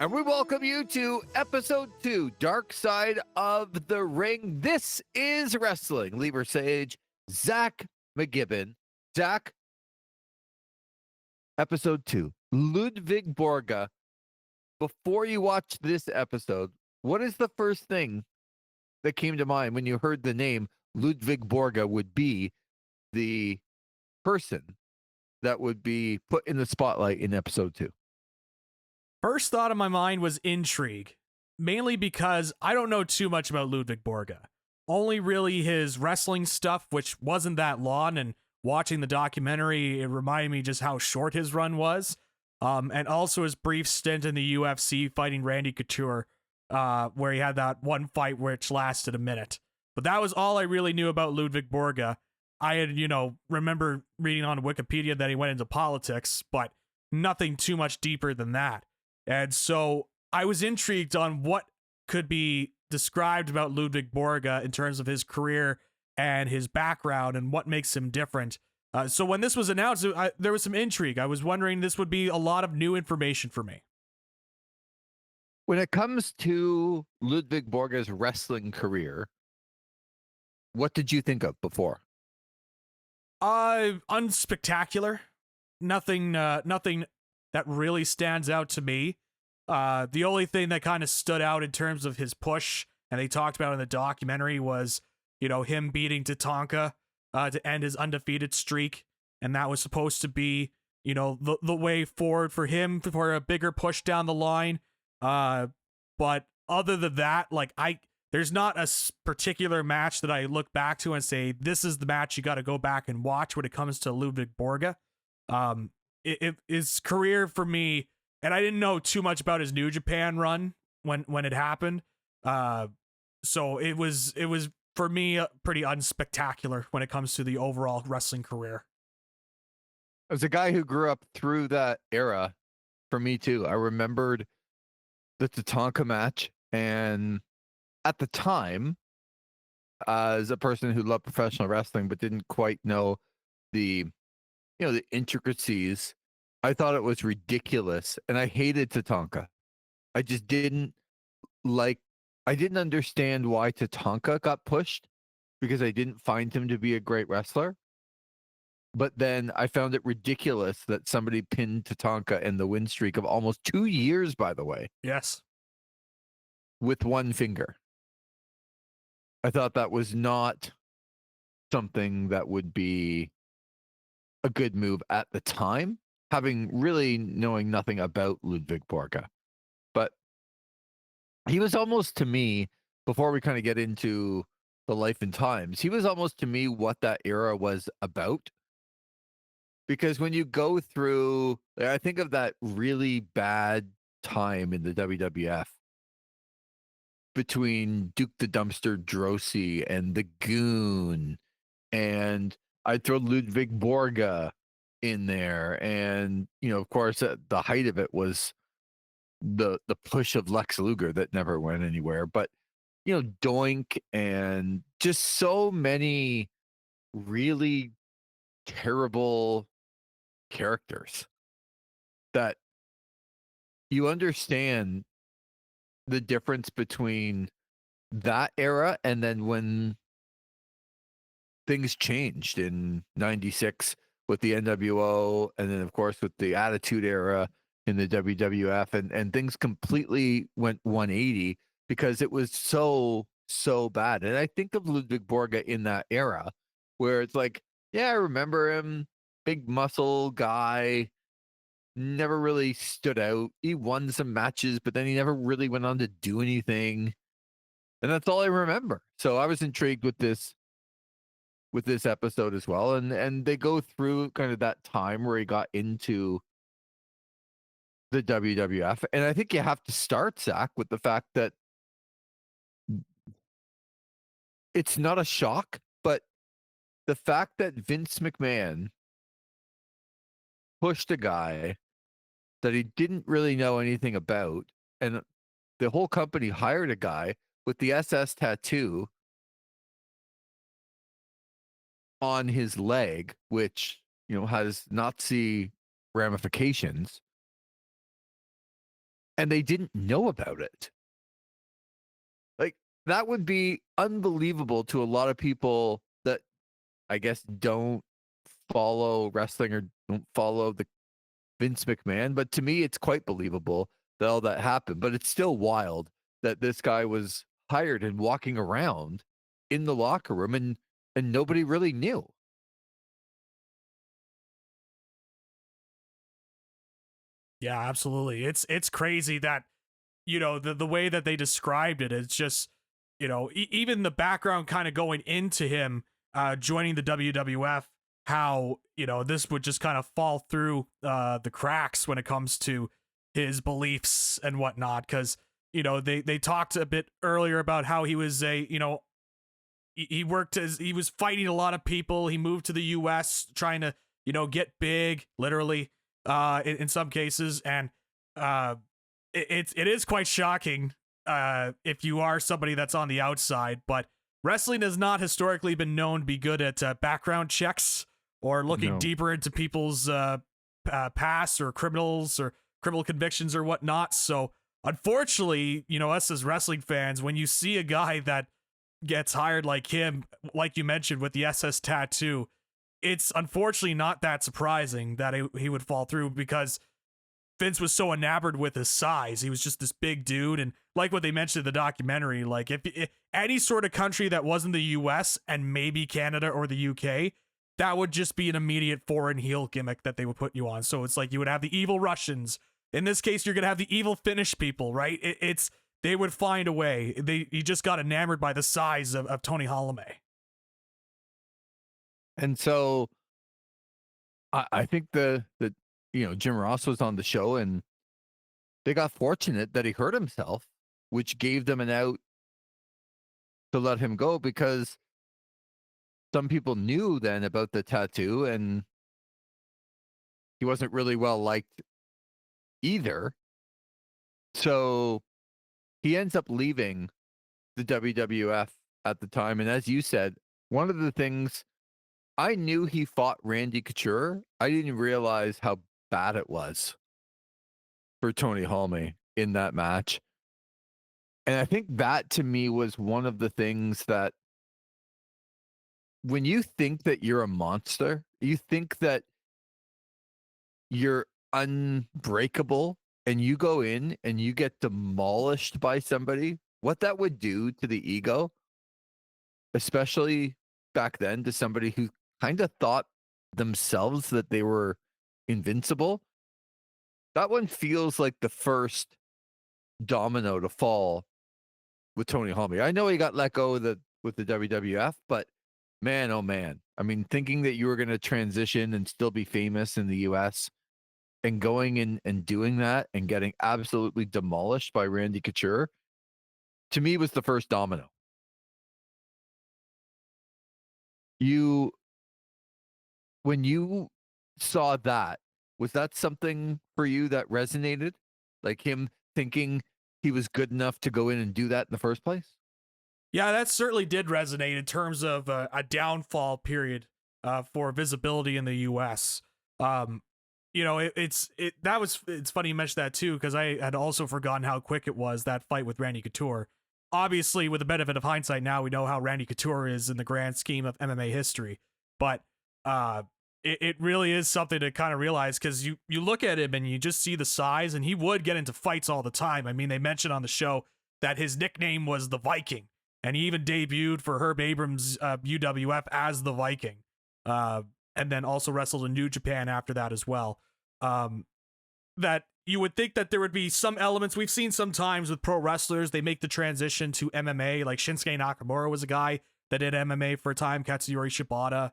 And we welcome you to episode 2, Dark Side of the Ring. This is wrestling. Lee Versage, Zach McGibbon. Zach, episode 2, Ludvig Borga. Before you watch this episode, what is the first thing that came to mind when you heard the name Ludvig Borga would be the person that would be put in the spotlight in episode 2? First thought in my mind was intrigue, mainly because I don't know too much about Ludvig Borga. Only really his wrestling stuff, which wasn't that long, and watching the documentary, it reminded me just how short his run was. And also his brief stint in the UFC fighting Randy Couture, where he had that one fight which lasted a minute. But that was all I really knew about Ludvig Borga. I had, remember reading on Wikipedia that he went into politics, but nothing too much deeper than that. And so I was intrigued on what could be described about Ludvig Borga in terms of his career and his background and what makes him different. So when this was announced, there was some intrigue. I was wondering this would be a lot of new information for me. When it comes to Ludvig Borga's wrestling career, what did you think of before? Unspectacular. Nothing that really stands out to me. The only thing that kind of stood out in terms of his push, and they talked about in the documentary, was, him beating Tatanka to end his undefeated streak. And that was supposed to be, the way forward for him for a bigger push down the line. But other than that, there's not a particular match that I look back to and say, this is the match you got to go back and watch when it comes to Ludvig Borga. His career for me, and I didn't know too much about his New Japan run when it happened. So it was for me pretty unspectacular when it comes to the overall wrestling career. As a guy who grew up through that era, for me too, I remembered the Tatanka match, and at the time, as a person who loved professional wrestling but didn't quite know the the intricacies, I thought it was ridiculous, and I hated Tatanka. I just didn't I didn't understand why Tatanka got pushed, because I didn't find him to be a great wrestler. But then I found it ridiculous that somebody pinned Tatanka in the win streak of almost 2 years, by the way, Yes. with one finger. I thought that was not something that would be a good move at the time, having really knowing nothing about Ludvig Borga. But he was almost, to me, before we kind of get into the life and times, he was almost to me what that era was about. Because when you go through, I think of that really bad time in the WWF between Duke the Dumpster Drosy and the Goon, and I'd throw Ludvig Borga in there, and of course, the height of it was the push of Lex Luger that never went anywhere. But Doink, and just so many really terrible characters that you understand the difference between that era and then when things changed in 96 with the NWO, and then of course with the Attitude Era in the WWF, and things completely went 180 because it was so bad. And I think of Ludvig Borga in that era where it's like, yeah, I remember him, big muscle guy, never really stood out. He won some matches, but then he never really went on to do anything. And that's all I remember. So I was intrigued with this episode as well. And they go through kind of that time where he got into the WWF. And I think you have to start, Zach, with the fact that it's not a shock, but the fact that Vince McMahon pushed a guy that he didn't really know anything about, and the whole company hired a guy with the SS tattoo on his leg, which has Nazi ramifications, and they didn't know about it. Like, that would be unbelievable to a lot of people that I guess don't follow wrestling or don't follow the Vince McMahon, but to me, it's quite believable that all that happened. But it's still wild that this guy was hired and walking around in the locker room and nobody really knew. Yeah, absolutely. It's crazy that, you know, the way that they described it, it's just, you know, even the background kind of going into him joining the WWF, how, you know, this would just kind of fall through the cracks when it comes to his beliefs and whatnot. Because, you know, they talked a bit earlier about how he was you know, he worked as, he was fighting a lot of people. He moved to the US trying to, you know, get big, literally, in some cases. And it is quite shocking if you are somebody that's on the outside, but wrestling has not historically been known to be good at background checks or looking No. deeper into people's past or criminal convictions or whatnot. So unfortunately, you know, us as wrestling fans, when you see a guy that gets hired like him, like you mentioned with the SS tattoo, it's unfortunately not that surprising that he would fall through, because Vince was so enamored with his size. He was just this big dude. And like what they mentioned in the documentary, like if any sort of country that wasn't the US and maybe Canada or the UK, that would just be an immediate foreign heel gimmick that they would put you on. So it's like you would have the evil Russians. In this case, you're going to have the evil Finnish people, right? They would find a way. He just got enamored by the size of Tony Halme. And so I think the you know, Jim Ross was on the show and they got fortunate that he hurt himself, which gave them an out to let him go, because some people knew then about the tattoo and he wasn't really well liked either. So he ends up leaving the WWF at the time. And as you said, one of the things, I knew he fought Randy Couture. I didn't realize how bad it was for Tony Halme in that match. And I think that to me was one of the things that, when you think that you're a monster, you think that you're unbreakable, and you go in and you get demolished by somebody, what that would do to the ego, especially back then, to somebody who kind of thought themselves that they were invincible. That one feels like the first domino to fall with Tony Halme. I know he got let go with the WWF, but man, oh man. I mean, thinking that you were going to transition and still be famous in the US, and going in and doing that and getting absolutely demolished by Randy Couture, to me was the first domino. You When you saw that, was that something for you that resonated? Like him thinking he was good enough to go in and do that in the first place? Yeah, that certainly did resonate in terms of a downfall period for visibility in the U.S. You know, it's funny you mentioned that too, because I had also forgotten how quick it was, that fight with Randy Couture. Obviously, with the benefit of hindsight, now we know how Randy Couture is in the grand scheme of MMA history. But it really is something to kind of realize, because you look at him and you just see the size, and he would get into fights all the time. I mean, they mentioned on the show that his nickname was the Viking, and he even debuted for Herb Abrams' UWF as the Viking, and then also wrestled in New Japan after that as well. That you would think that there would be some elements we've seen sometimes with pro wrestlers. They make the transition to MMA, like Shinsuke Nakamura was a guy that did MMA for a time, Katsuyori Shibata.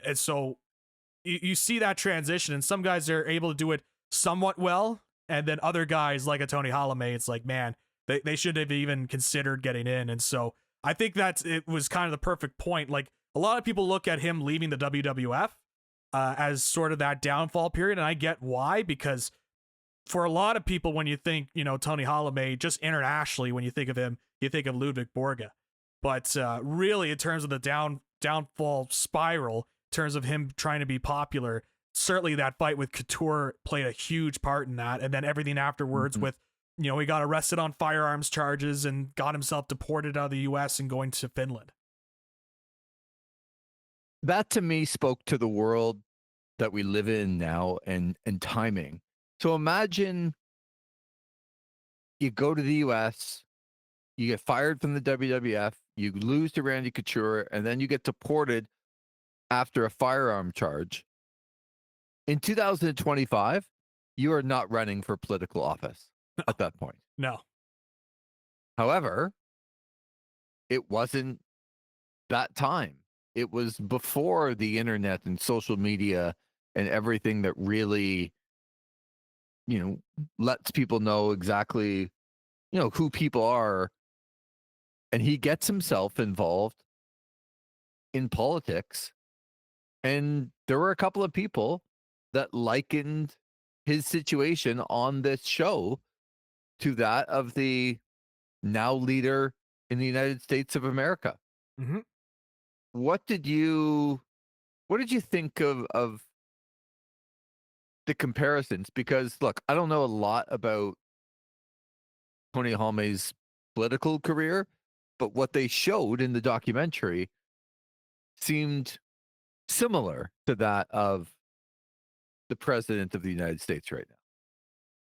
And so you see that transition, and some guys are able to do it somewhat well, and then other guys like a Tony Halme, it's like, man, they should have even considered getting in. And so I think that it was kind of the perfect point. Like, a lot of people look at him leaving the WWF as sort of that downfall period, and I get why, because for a lot of people, when you think, you know, Tony Halme, just internationally, when you think of him, you think of Ludvig Borga. But really, in terms of the downfall spiral, in terms of him trying to be popular, certainly that fight with Couture played a huge part in that. And then everything afterwards Mhm. with, he got arrested on firearms charges and got himself deported out of the US and going to Finland. That to me spoke to the world that we live in now and timing. So imagine you go to the US, you get fired from the WWF, you lose to Randy Couture, and then you get deported after a firearm charge. In 2025, you are not running for political office at that point. No. However, it wasn't that time. It was before the internet and social media and everything that really, lets people know exactly, who people are. And he gets himself involved in politics. And there were a couple of people that likened his situation on this show to that of the now leader in the United States of America. Mm-hmm. What did you think of the comparisons? Because look, I don't know a lot about Tony Halme's political career, but what they showed in the documentary seemed similar to that of the president of the United States right now.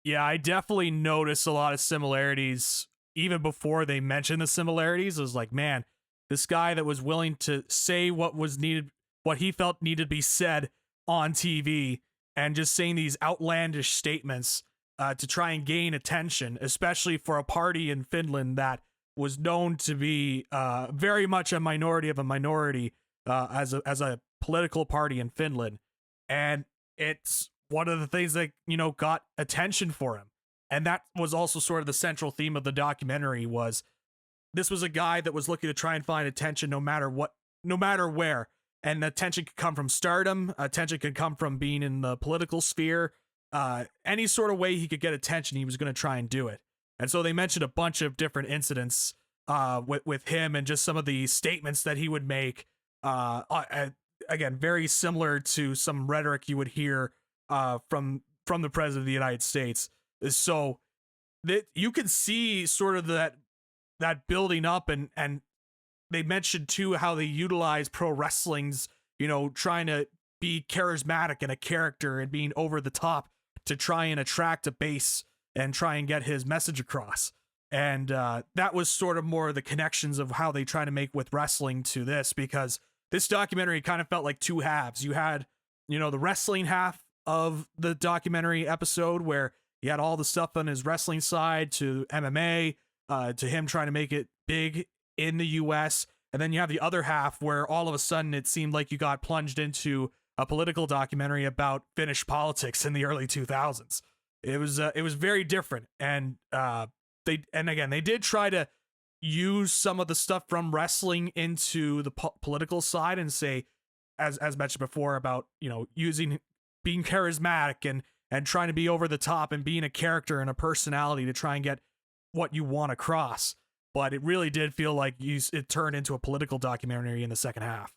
Yeah, I definitely noticed a lot of similarities even before they mentioned the similarities. It was like, man, this guy that was willing to say what was needed, what he felt needed to be said on TV, and just saying these outlandish statements to try and gain attention, especially for a party in Finland that was known to be very much a minority of a minority as a political party in Finland. And it's one of the things that, got attention for him. And that was also sort of the central theme of the documentary. Was this was a guy that was looking to try and find attention no matter what, no matter where. And attention could come from stardom, attention could come from being in the political sphere. Any sort of way he could get attention, he was going to try and do it. And so they mentioned a bunch of different incidents with him and just some of the statements that he would make. Again, very similar to some rhetoric you would hear from the president of the United States. So that you can see sort of that building up, and they mentioned too how they utilize pro wrestling's, trying to be charismatic and a character and being over the top to try and attract a base and try and get his message across. And that was sort of more of the connections of how they try to make with wrestling to this, because this documentary kind of felt like two halves. You had, the wrestling half of the documentary episode where he had all the stuff on his wrestling side, to MMA, to him trying to make it big in the US. And then you have the other half where all of a sudden it seemed like you got plunged into a political documentary about Finnish politics in the early 2000s. It was very different. And they did try to use some of the stuff from wrestling into the political side and say, as mentioned before, about, being charismatic and trying to be over the top and being a character and a personality to try and get what you want across. But it really did feel like it turned into a political documentary in the second half.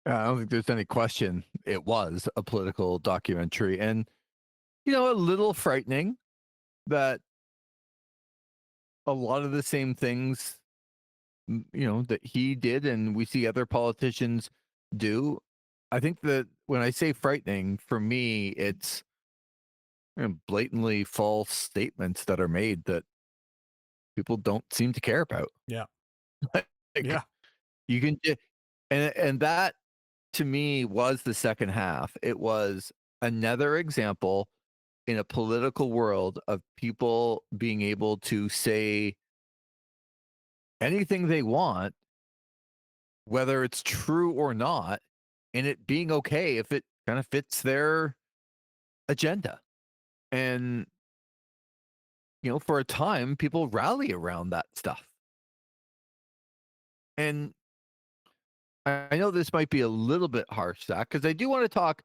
I don't think there's any question it was a political documentary, and a little frightening that a lot of the same things that he did and we see other politicians do. I think that when I say frightening, for me, it's blatantly false statements that are made that people don't seem to care about. Yeah. Like, Yeah. you can and that to me was the second half. It was another example in a political world of people being able to say anything they want, whether it's true or not, and it being okay if it kind of fits their agenda. And for a time, people rally around that stuff. And I know this might be a little bit harsh, Zach, because I do want to talk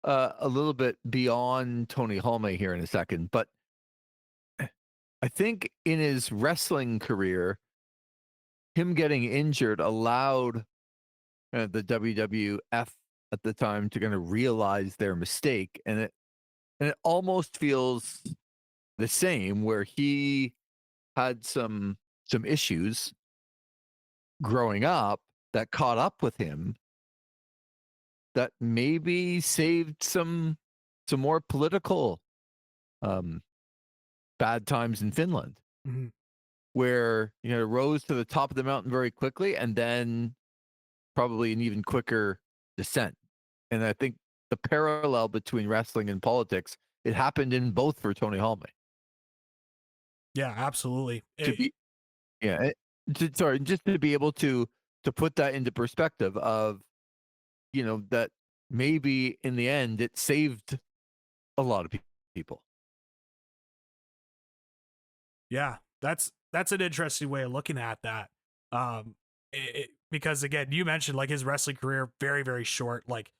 a little bit beyond Tony Halme here in a second. But I think in his wrestling career, him getting injured allowed the WWF at the time to kind of realize their mistake, and it almost feels the same where he had some issues growing up that caught up with him that maybe saved some more political um bad times in Finland, Mhm. where rose to the top of the mountain very quickly and then probably an even quicker descent. And I think the parallel between wrestling and politics, it happened in both for Tony Halme. Yeah, absolutely. To be yeah, sorry, just to be able to put that into perspective of, that maybe in the end it saved a lot of people. Yeah, that's an interesting way of looking at that. Because again, you mentioned like his wrestling career very very short, like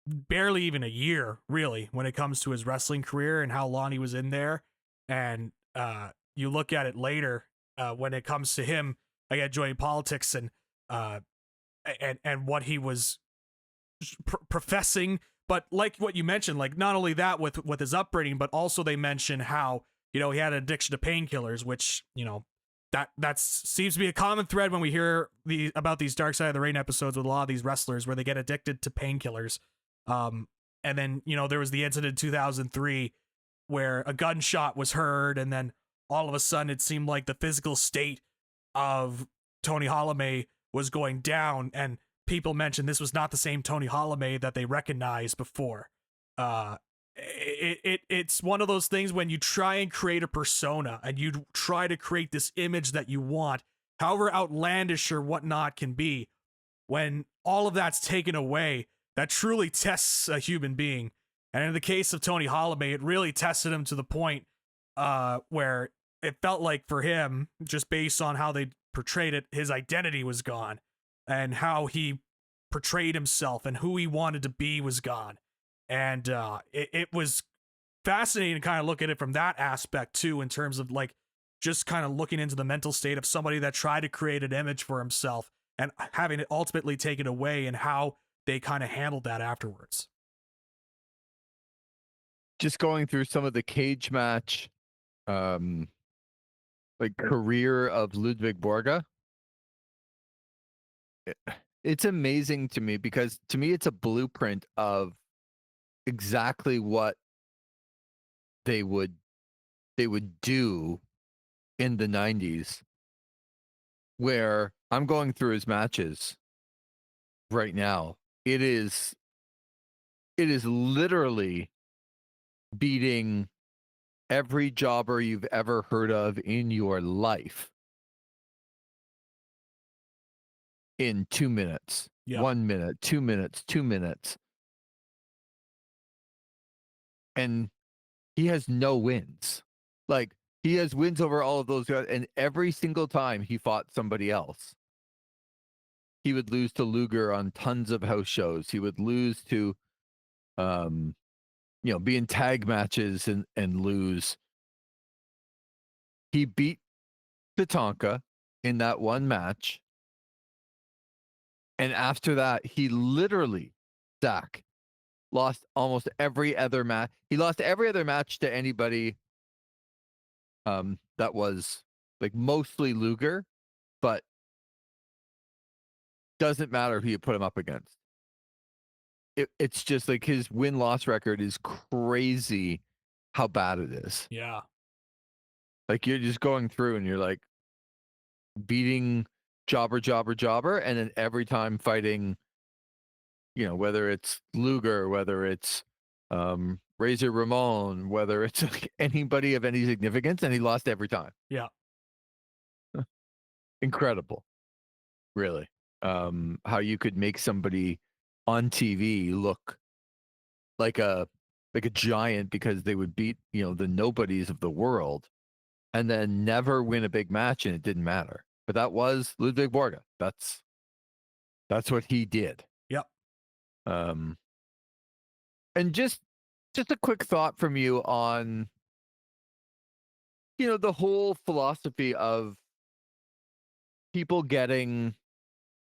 barely even a year really when it comes to his wrestling career and how long he was in there. And you look at it later when it comes to him again joining politics uh and what he was professing. But like what you mentioned, like not only that with his upbringing, but also they mention how he had an addiction to painkillers, which that seems to be a common thread when we hear about these Dark Side of the Ring episodes with a lot of these wrestlers where they get addicted to painkillers. Um, and then there was the incident in 2003 where a gunshot was heard, and then all of a sudden it seemed like the physical state of Tony Halme was going down, and people mentioned this was not the same Tony Halme that they recognized before. It's one of those things when you try and create a persona and you try to create this image that you want, however outlandish or whatnot can be, when all of that's taken away, that truly tests a human being. And in the case of Tony Halme, it really tested him to the point where it felt like for him, just based on how they portrayed it, his identity was gone, and how he portrayed himself and who he wanted to be was gone. And it was fascinating to kind of look at it from that aspect too, in terms of like just kind of looking into the mental state of somebody that tried to create an image for himself and having it ultimately taken away, and how they kind of handled that afterwards. Just going through some of the cage match um like career of Ludvig Borga. It's amazing to me because to me it's a blueprint of exactly what they would they would do in the 90s, where I'm going through his matches right now. It is literally beating every jobber you've ever heard of in your life in 2 minutes. Yeah. 1 minute, 2 minutes, 2 minutes. And he has no wins. Like, he has wins over all of those guys, and every single time he fought somebody else, he would lose to Luger on tons of house shows. He would lose to, um, be in tag matches and lose. He beat Tatanka in that one match, and after that, he literally, Zach, lost almost every other match. He lost every other match to anybody that was like mostly Luger, but doesn't matter who you put him up against. It's just like his win-loss record is crazy how bad it is. Yeah. Like you're just going through and you're like beating jobber, jobber, jobber, and then every time fighting, whether it's Luger, whether it's Razor Ramon, whether it's like anybody of any significance, and he lost every time. Yeah. Incredible, really. How you could make somebody on TV look like a giant because they would beat, the nobodies of the world and then never win a big match and it didn't matter. But that was Ludvig Borga. That's what he did. Yep. Um and just a quick thought from you on the whole philosophy of people getting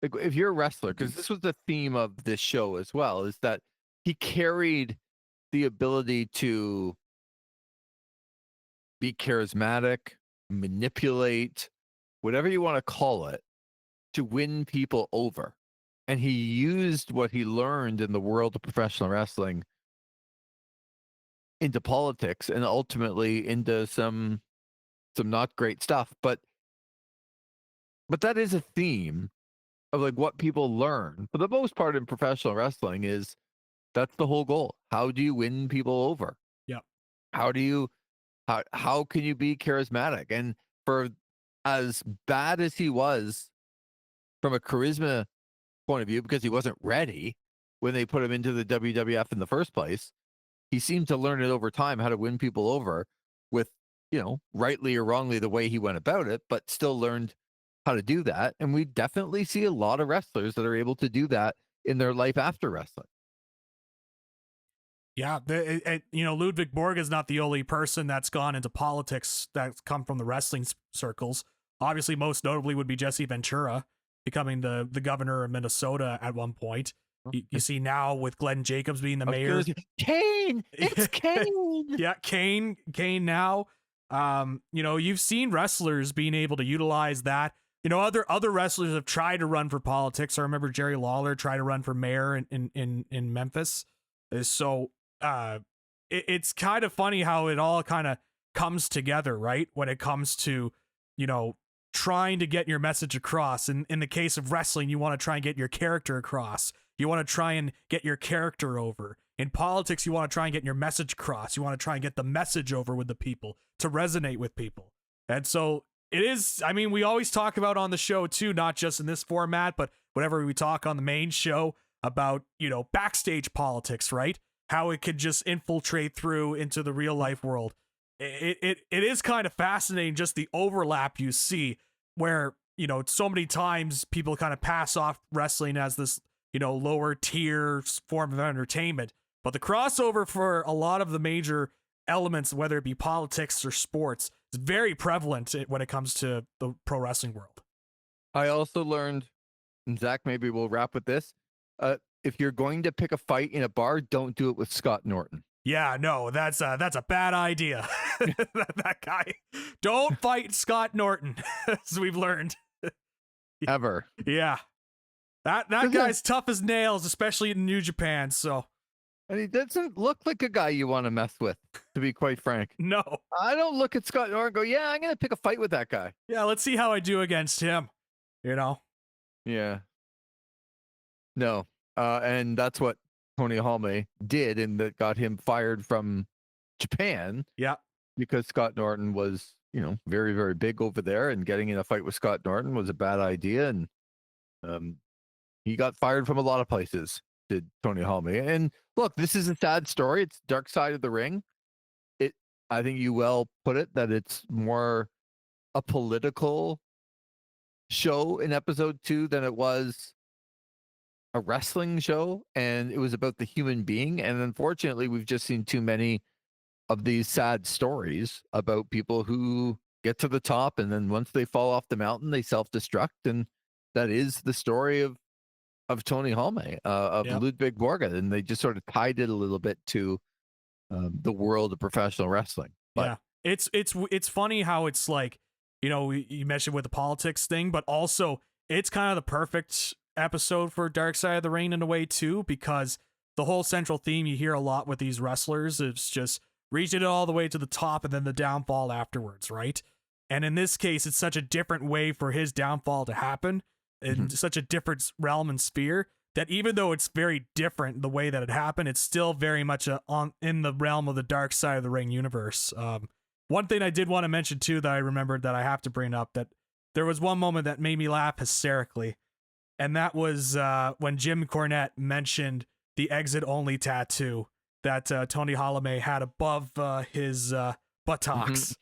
like if you're a wrestler, because this was the theme of this show as well, is that he carried the ability to be charismatic, manipulate, whatever you want to call it, to win people over. And he used what he learned in the world of professional wrestling into politics and ultimately into some not great stuff. But that is a theme of like what people learn for the most part in professional wrestling is that's the whole goal. How do you win people over? Yep. How do you how can you be charismatic? And for as bad as he was from a charisma point of view, because he wasn't ready when they put him into the WWF in the first place, he seemed to learn it over time how to win people over with, rightly or wrongly the way he went about it, but still learned how to do that. And we definitely see a lot of wrestlers that are able to do that in their life after wrestling. Yeah, Ludvig Borga is not the only person that's gone into politics that's come from the wrestling circles. Obviously, most notably would be Jesse Ventura becoming the governor of Minnesota at one point. You see now with Glenn Jacobs being the mayor. Kane, it's Kane. Yeah, Kane now. You've seen wrestlers being able to utilize that. Other wrestlers have tried to run for politics. I remember Jerry Lawler tried to run for mayor in Memphis. So it's kind of funny how it all kind of comes together, right? When it comes to, trying to get your message across. And in the case of wrestling, you want to try and get your character across. You want to try and get your character over. In politics, you want to try and get your message across. You want to try and get the message over with the people to resonate with people. And so it is, we always talk about on the show too, not just in this format, but whenever we talk on the main show about, backstage politics, right? How it could just infiltrate through into the real life world. It is kind of fascinating, just the overlap you see where, so many times people kind of pass off wrestling as this, lower tier form of entertainment. But the crossover for a lot of the major elements, whether it be politics or sports, is very prevalent when it comes to the pro wrestling world. I also learned, and Zach, maybe we'll wrap with this. If you're going to pick a fight in a bar, don't do it with Scott Norton. Yeah, no, that's a bad idea. that guy, don't fight Scott Norton, as we've learned. Ever. Yeah. That guy's tough as nails, especially in New Japan, so. And he doesn't look like a guy you want to mess with, to be quite frank. No. I don't look at Scott Norton and go, yeah, I'm going to pick a fight with that guy. Yeah, let's see how I do against him, Yeah. No. And that's what Tony Halme did, and that got him fired from Japan. Yeah. Because Scott Norton was, very, very big over there, and getting in a fight with Scott Norton was a bad idea. And he got fired from a lot of places, did Tony Halme. And look, this is a sad story. It's dark side of the ring. I think you well put it that it's more a political show in episode 2 than it was a wrestling show, and it was about the human being. And unfortunately, we've just seen too many of these sad stories about people who get to the top, and then once they fall off the mountain, they self-destruct. And that is the story of Tony Halme, of Ludvig Borga, and they just sort of tied it a little bit to the world of professional wrestling. But yeah, it's funny how it's like, you mentioned with the politics thing, but also it's kind of the perfect episode for Dark Side of the Ring in a way too, because the whole central theme you hear a lot with these wrestlers is just reaching it all the way to the top and then the downfall afterwards, right? And in this case, it's such a different way for his downfall to happen in such a different realm and sphere that even though it's very different the way that it happened, it's still very much in the realm of the Dark Side of the Ring universe. One thing I did want to mention too that I remembered that I have to bring up, that there was one moment that made me laugh hysterically, and that was when Jim Cornette mentioned the exit only tattoo that Tony Halme had above his buttocks.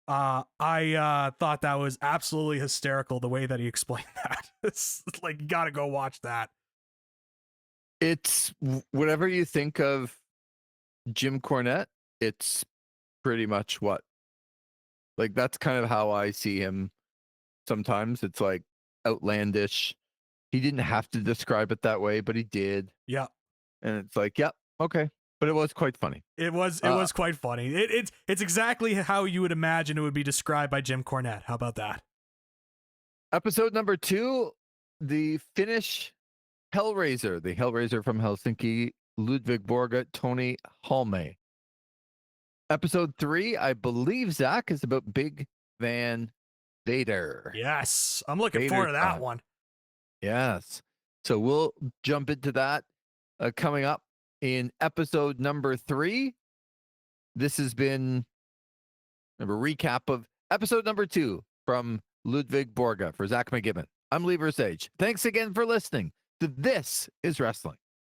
I thought that was absolutely hysterical the way that he explained that. It's like, you gotta go watch that. It's whatever you think of Jim Cornette, it's pretty much what, like, that's kind of how I see him sometimes. It's like outlandish, He didn't have to describe it that way, but he did. Yeah. And it's like, yep, okay. But it was quite funny. It was quite funny. It's exactly how you would imagine it would be described by Jim Cornette. How about that? Episode number 2, the Finnish HELLRAISER, the HELLRAISER from Helsinki, Ludvig Borga, Tony Halme. Episode 3, I believe, Zach, is about Big Van Vader. Yes, I'm looking Vader forward to that time. one. Yes. So we'll jump into that coming up in episode number 3. This has been a recap of episode number 2 from Ludvig Borga. For Zach McGibbon, I'm Lee Versage. Thanks again for listening to This is Wrestling.